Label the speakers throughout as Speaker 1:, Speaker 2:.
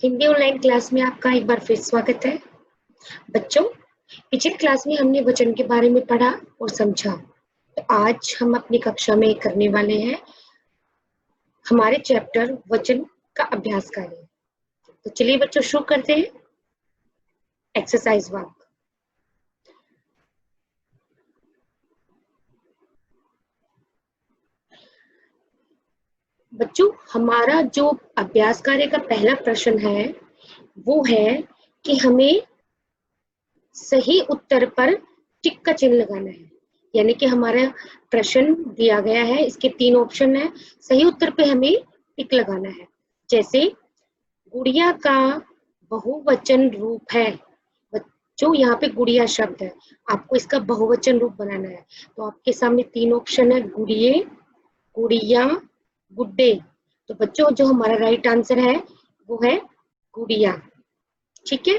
Speaker 1: Hindi online class में आपका एक बार फिर स्वागत है। बच्चों, पिछली क्लास में हमने वचन के बारे में पढ़ा और समझा। तो आज हम अपनी कक्षा में करने वाले हैं हमारे चैप्टर वचन का अभ्यास कार्य। तो चलिए बच्चों शुरू करते हैं। एक्सरसाइज 1। बच्चों, हमारा जो अभ्यास कार्य का पहला प्रश्न है वो है कि हमें सही उत्तर पर टिक का चिन्ह लगाना है। यानी कि हमारा प्रश्न दिया गया है, इसके 3 ऑप्शन है, सही उत्तर पे हमें टिक लगाना है। जैसे गुड़िया का बहुवचन रूप है। बच्चों, यहाँ पे गुड़िया शब्द है, आपको इसका बहुवचन रूप बनाना है। तो आपके सामने 3 ऑप्शन है, गुड़िए, गुड़िया, गुड्डे। तो बच्चों, जो हमारा राइट आंसर है वो है गुड़िया। ठीक है।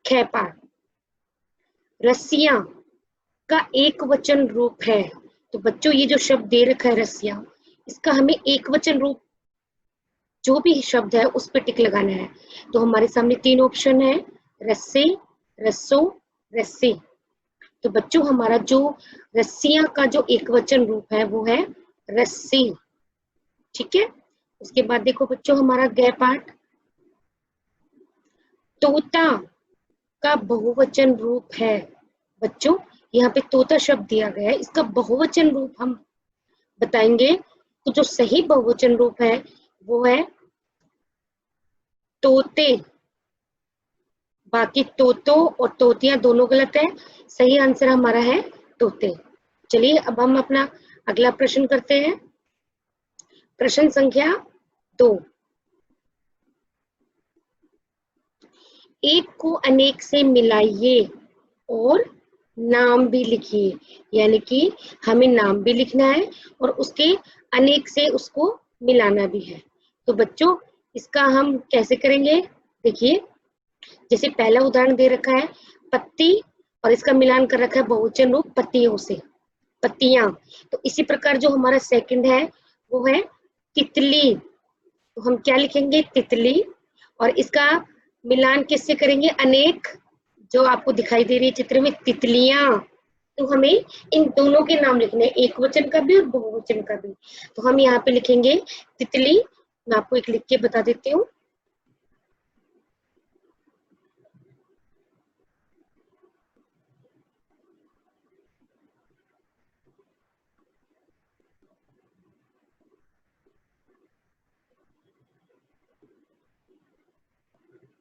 Speaker 1: ख पाठ, रस्सियां का एक वचन रूप है। तो बच्चों, ये जो शब्द दे रखा है रस्सियां, इसका हमें एक वचन रूप जो भी शब्द है उस पर टिक लगाना है। तो हमारे सामने 3 ऑप्शन है, रस्से, रस्सो, रस्से। तो बच्चों, हमारा जो रस्सियां का जो एक वचन रूप है वो है रस्सी। ठीक है। उसके बाद देखो बच्चों, हमारा गय पाठ, तोता का बहुवचन रूप है। बच्चों, यहाँ पे तोता शब्द दिया गया है, इसका बहुवचन रूप हम बताएंगे। तो जो सही बहुवचन रूप है वो है तोते। बाकी तोतो और तोतियां दोनों गलत है, सही आंसर हमारा है तोते। चलिए अब हम अपना अगला प्रश्न करते हैं। प्रश्न संख्या 2। एक को अनेक से मिलाइए और नाम भी लिखिए। यानी कि हमें नाम भी लिखना है और उसके अनेक से उसको मिलाना भी है। तो बच्चों, इसका हम कैसे करेंगे? देखिए, जैसे पहला उदाहरण दे रखा है पत्ती, और इसका मिलान कर रखा है बहुवचन रूप पत्तियों से, पत्तियां। तो इसी प्रकार जो हमारा सेकंड है वो है तितली। तो हम क्या लिखेंगे? तितली। और इसका मिलान किससे करेंगे? अनेक, जो आपको दिखाई दे रही है चित्र में, तितलियां। तो हमें इन दोनों के नाम लिखने हैं, एक वचन का भी और बहुवचन का भी। तो हम यहाँ पे लिखेंगे तितली। मैं आपको एक लिख के बता देती हूँ।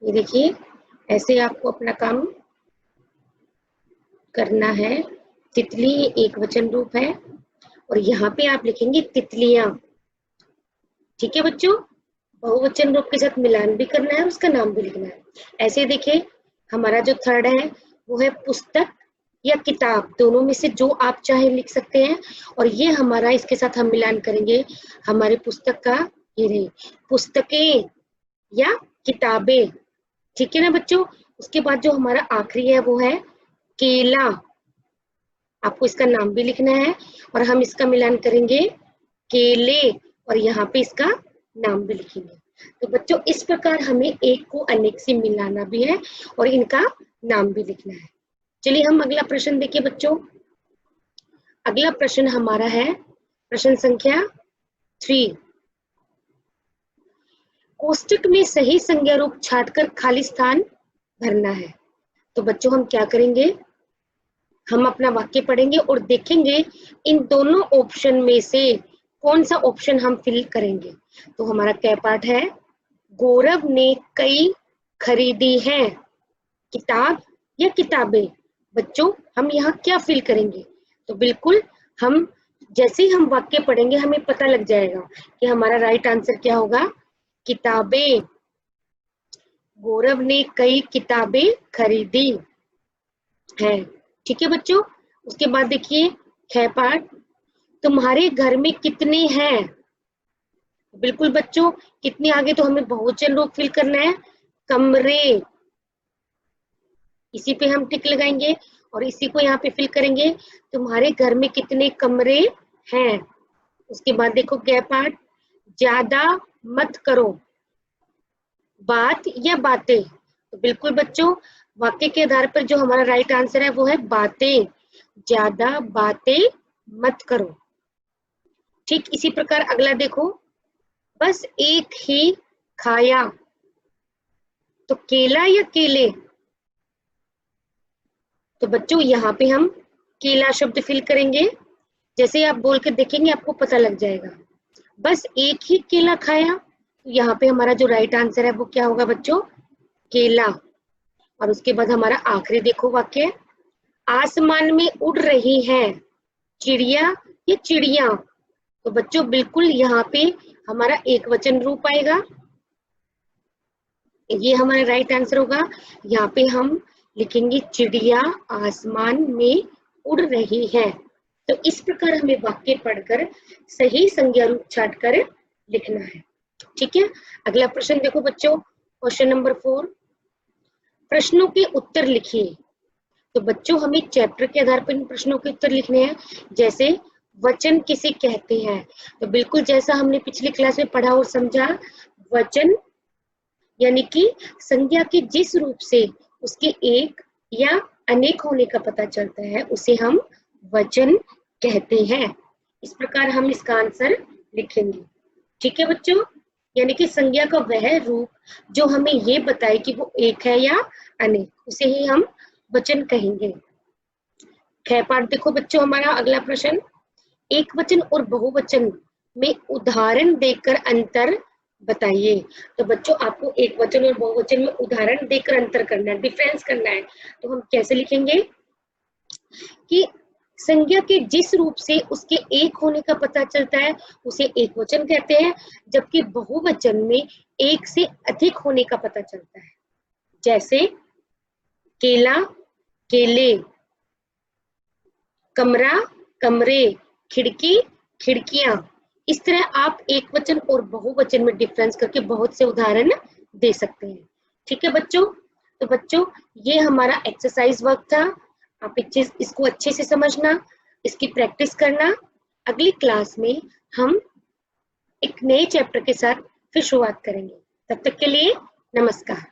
Speaker 1: ये देखिए, ऐसे आपको अपना काम करना है। तितली एक वचन रूप है और यहाँ पे आप लिखेंगे तितलियां। ठीक है बच्चों, बहुवचन रूप के साथ मिलान भी करना है, उसका नाम भी लिखना है। ऐसे देखिए, हमारा जो थर्ड है वो है पुस्तक या किताब, दोनों में से जो आप चाहे लिख सकते हैं। और ये हमारा, इसके साथ हम मिलान करेंगे हमारे पुस्तक का, ये रही पुस्तकें या किताबें। ठीक है ना बच्चों। उसके बाद जो हमारा आखिरी है वो है केला। आपको इसका नाम भी लिखना है और हम इसका मिलान करेंगे केले, और यहाँ पे इसका नाम भी लिखेंगे। तो बच्चों, इस प्रकार हमें एक को अनेक से मिलाना भी है और इनका नाम भी लिखना है। चलिए हम अगला प्रश्न देखिए बच्चों। अगला प्रश्न हमारा है प्रश्न संख्या 3। कोष्टक में सही संज्ञा रूप छांटकर खाली स्थान भरना है। तो बच्चों, हम क्या करेंगे? हम अपना वाक्य पढ़ेंगे और देखेंगे इन दोनों ऑप्शन में से कौन सा ऑप्शन हम फिल करेंगे। तो हमारा क्या पाठ है? गौरव ने कई खरीदी हैं, किताब या किताबें। बच्चों, हम यहाँ क्या फिल करेंगे? तो बिल्कुल, हम जैसे ही हम वाक्य पढ़ेंगे हमें पता लग जाएगा कि हमारा राइट आंसर क्या होगा। किताबें। गौरव ने कई किताबें खरीदी है। ठीक है बच्चों। उसके बाद देखिए ख पाठ, तुम्हारे घर में कितने हैं। बिल्कुल बच्चों, कितने आगे तो हमें बहुवचन रूप फिल करना है, कमरे। इसी पे हम टिक लगाएंगे और इसी को यहाँ पे फिल करेंगे, तुम्हारे घर में कितने कमरे हैं। उसके बाद देखो कै पाठ, ज्यादा मत करो। बात या बातें? तो बिल्कुल बच्चों, वाक्य के आधार पर जो हमारा राइट आंसर है वो है बातें। ज्यादा बातें मत करो। ठीक इसी प्रकार अगला देखो, बस एक ही खाया। तो केला या केले? तो बच्चों यहाँ पे हम केला शब्द फिल करेंगे। जैसे आप बोल के देखेंगे आपको पता लग जाएगा। बस एक ही केला खाया, तो यहाँ पे हमारा जो राइट आंसर है वो क्या होगा बच्चों? केला। और उसके बाद हमारा आखिरी देखो वाक्य, आसमान में उड़ रही है चिड़िया या चिड़िया? तो बच्चों बिल्कुल यहाँ पे हमारा एक वचन रूप आएगा, ये हमारा राइट आंसर होगा। यहाँ पे हम लिखेंगे चिड़िया आसमान में उड़ रही है। तो इस प्रकार हमें वाक्य पढ़कर सही संज्ञा रूप छाट कर लिखना है। ठीक है, अगला प्रश्न देखो बच्चों, क्वेश्चन नंबर 4, प्रश्नों के उत्तर लिखिए। तो बच्चों हमें चैप्टर के आधार पर इन प्रश्नों के उत्तर लिखने हैं। जैसे वचन किसे कहते हैं? तो बिल्कुल जैसा हमने पिछली क्लास में पढ़ा और समझा, वचन यानी कि संज्ञा के जिस रूप से उसके एक या अनेक होने का पता चलता है उसे हम वचन कहते हैं। इस प्रकार हम इसका आंसर लिखेंगे। ठीक है बच्चों, यानी कि संज्ञा का वह रूप जो हमें ये बताए कि वो एक है या अनेक, उसे ही हम वचन कहेंगे। ख पाठ देखो बच्चों, हमारा अगला प्रश्न, एक वचन और बहुवचन में उदाहरण देकर अंतर बताइए। तो बच्चों आपको एक वचन और बहुवचन में उदाहरण देकर अंतर करना है, डिफरेंस करना है। तो हम कैसे लिखेंगे कि संज्ञा के जिस रूप से उसके एक होने का पता चलता है उसे एक वचन कहते हैं, जबकि बहुवचन में एक से अधिक होने का पता चलता है। जैसे केला, केले, कमरा, कमरे, खिड़की, खिड़कियां। इस तरह आप एक वचन और बहुवचन में डिफरेंस करके बहुत से उदाहरण दे सकते हैं। ठीक है बच्चों, तो बच्चों ये हमारा एक्सरसाइज वर्क था। आप इसको अच्छे से समझना, इसकी प्रैक्टिस करना। अगली क्लास में हम एक नए चैप्टर के साथ फिर शुरुआत करेंगे। तब तक के लिए नमस्कार।